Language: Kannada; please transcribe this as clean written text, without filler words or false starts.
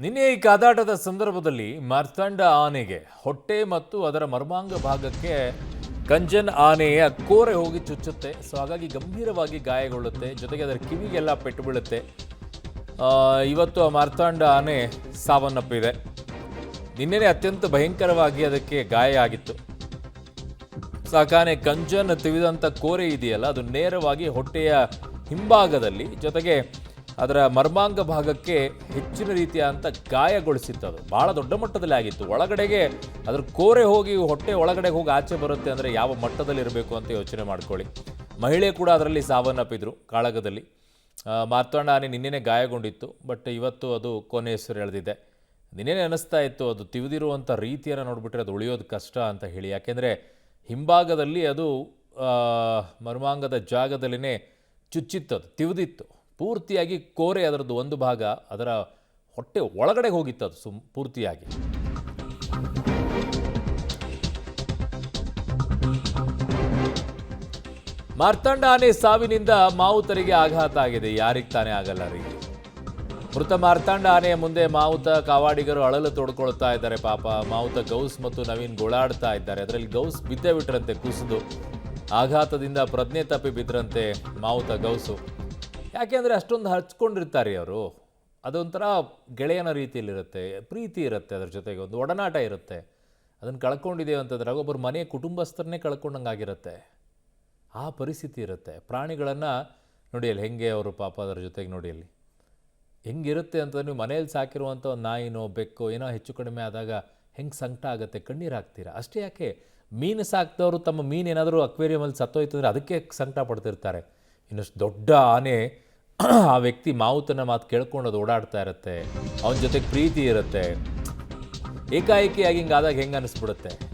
ನಿನ್ನೆ ಈ ಕಾದಾಟದ ಸಂದರ್ಭದಲ್ಲಿ ಮಾರ್ತಾಂಡ ಆನೆಗೆ ಹೊಟ್ಟೆ ಮತ್ತು ಅದರ ಮರ್ಮಾಂಗ ಭಾಗಕ್ಕೆ ಕಂಜನ್ ಆನೆಯ ಕೋರೆ ಹೋಗಿ ಚುಚ್ಚುತ್ತೆ. ಸೊ ಹಾಗಾಗಿ ಗಂಭೀರವಾಗಿ ಗಾಯಗೊಳ್ಳುತ್ತೆ, ಜೊತೆಗೆ ಅದರ ಕಿವಿಗೆಲ್ಲ ಪೆಟ್ಟು ಬೀಳುತ್ತೆ. ಇವತ್ತು ಆ ಮಾರ್ತಾಂಡ ಆನೆ ಸಾವನ್ನಪ್ಪಿದೆ. ನಿನ್ನೆನೇ ಅತ್ಯಂತ ಭಯಂಕರವಾಗಿ ಅದಕ್ಕೆ ಗಾಯ ಆಗಿತ್ತು. ಸಾಕಾನೆ ಕಂಜನ್ ತಿವಿದಂಥ ಕೋರೆ ಇದೆಯಲ್ಲ, ಅದು ನೇರವಾಗಿ ಹೊಟ್ಟೆಯ ಹಿಂಭಾಗದಲ್ಲಿ, ಜೊತೆಗೆ ಅದರ ಮರ್ಮಾಂಗ ಭಾಗಕ್ಕೆ ಹೆಚ್ಚಿನ ರೀತಿಯಾದಂಥ ಗಾಯಗೊಳಿಸಿತ್ತು. ಅದು ಭಾಳ ದೊಡ್ಡ ಮಟ್ಟದಲ್ಲಿ ಆಗಿತ್ತು. ಒಳಗಡೆಗೆ ಅದರ ಕೋರೆ ಹೋಗಿ ಹೊಟ್ಟೆ ಒಳಗಡೆ ಹೋಗಿ ಆಚೆ ಬರುತ್ತೆ ಅಂದರೆ ಯಾವ ಮಟ್ಟದಲ್ಲಿ ಇರಬೇಕು ಅಂತ ಯೋಚನೆ ಮಾಡ್ಕೊಳ್ಳಿ. ಮಹಿಳೆ ಕೂಡ ಅದರಲ್ಲಿ ಸಾವನ್ನಪ್ಪಿದ್ರು ಕಾಳಗದಲ್ಲಿ. ಮಾರ್ತಾಂಡ ಆನೆ ನಿನ್ನೆನೇ ಗಾಯಗೊಂಡಿತ್ತು, ಬಟ್ ಇವತ್ತು ಅದು ಕೊನೆ ಹೆಸರು ಎಳೆದಿದೆ. ನಿನ್ನೆನೇ ಅನ್ನಿಸ್ತಾ ಇತ್ತು ಅದು ತಿವಿದಿರುವಂಥ ರೀತಿಯನ್ನು ನೋಡಿಬಿಟ್ರೆ ಅದು ಉಳಿಯೋದು ಕಷ್ಟ ಅಂತ ಹೇಳಿ. ಯಾಕೆಂದರೆ ಹಿಂಭಾಗದಲ್ಲಿ ಅದು ಮರ್ಮಾಂಗದ ಜಾಗದಲ್ಲಿನೇ ಚುಚ್ಚಿತ್ತು, ಅದು ತಿವಿದಿತ್ತು ಪೂರ್ತಿಯಾಗಿ. ಕೋರೆ ಅದರದ್ದು ಒಂದು ಭಾಗ ಅದರ ಹೊಟ್ಟೆ ಒಳಗಡೆ ಹೋಗಿತ್ತು, ಅದು ಪೂರ್ತಿಯಾಗಿ. ಮಾರ್ತಾಂಡ ಆನೆ ಸಾವಿನಿಂದ ಮಾವುತರಿಗೆ ಆಘಾತ ಆಗಿದೆ. ಯಾರಿಗೆ ತಾನೇ ಆಗಲ್ಲ ರೀ. ಮೃತ ಮಾರ್ತಾಂಡ ಆನೆಯ ಮುಂದೆ ಮಾವುತ ಕಾವಾಡಿಗರು ಅಳಲು ತೋಡ್ಕೊಳ್ತಾ ಇದ್ದಾರೆ. ಪಾಪ ಮಾವುತ ಗೌಸ್ ಮತ್ತು ನವೀನ್ ಗೋಳಾಡ್ತಾ ಇದ್ದಾರೆ. ಅದರಲ್ಲಿ ಗೌಸ್ ಬಿದ್ದೇ ಬಿಟ್ರಂತೆ ಕುಸಿದು. ಆಘಾತದಿಂದ ಪ್ರಜ್ಞೆ ತಪ್ಪಿ ಬಿದ್ರಂತೆ ಮಾವುತ ಗೌಸು. ಯಾಕೆಂದರೆ ಅಷ್ಟೊಂದು ಹಚ್ಕೊಂಡಿರ್ತಾರೆ ಅವರು. ಅದೊಂಥರ ಗೆಳೆಯನ ರೀತಿಯಲ್ಲಿರುತ್ತೆ, ಪ್ರೀತಿ ಇರುತ್ತೆ, ಅದರ ಜೊತೆಗೆ ಒಂದು ಒಡನಾಟ ಇರುತ್ತೆ. ಅದನ್ನು ಕಳ್ಕೊಂಡಿದ್ದೇವೆ ಅಂತಂದ್ರೆ ಒಬ್ಬರು ಮನೆಯ ಕುಟುಂಬಸ್ಥರನ್ನೇ ಕಳ್ಕೊಂಡಂಗಾಗಿರುತ್ತೆ. ಆ ಪರಿಸ್ಥಿತಿ ಇರುತ್ತೆ. ಪ್ರಾಣಿಗಳನ್ನು ನೋಡಿ ಅಲ್ಲಿ ಹೆಂಗೆ ಅವರು ಪಾಪ ಅದರ ಜೊತೆಗೆ ನೋಡಿ ಅಲ್ಲಿ ಹೆಂಗಿರುತ್ತೆ ಅಂತ. ನೀವು ಮನೇಲಿ ಸಾಕಿರುವಂಥ ಒಂದು ನಾಯಿನೋ ಬೆಕ್ಕೋ ಏನೋ ಹೆಚ್ಚು ಕಡಿಮೆ ಆದಾಗ ಹೆಂಗೆ ಸಂಕಟ ಆಗುತ್ತೆ, ಕಣ್ಣೀರು ಹಾಕ್ತೀರಾ. ಅಷ್ಟೇ ಯಾಕೆ, ಮೀನು ಸಾಕಿದವರು ತಮ್ಮ ಮೀನು ಏನಾದರೂ ಅಕ್ವೇರಿಯಮಲ್ಲಿ ಸತ್ತೋಯ್ತಂದ್ರೆ ಅದಕ್ಕೆ ಸಂಕಟ ಪಡ್ತಿರ್ತಾರೆ. ಇನ್ನಷ್ಟು ದೊಡ್ಡ ಆನೆ ಆ ವ್ಯಕ್ತಿ ಮಾವುತನ ಮಾತು ಕೇಳ್ಕೊಂಡು ಅದು ಓಡಾಡ್ತಾ ಇರುತ್ತೆ, ಅವನ ಜೊತೆಗೆ ಪ್ರೀತಿ ಇರುತ್ತೆ. ಏಕಾಏಕಿಯಾಗಿ ಹಿಂಗಾದಾಗ ಹೆಂಗೆ ಅನ್ನಿಸ್ಬಿಡುತ್ತೆ.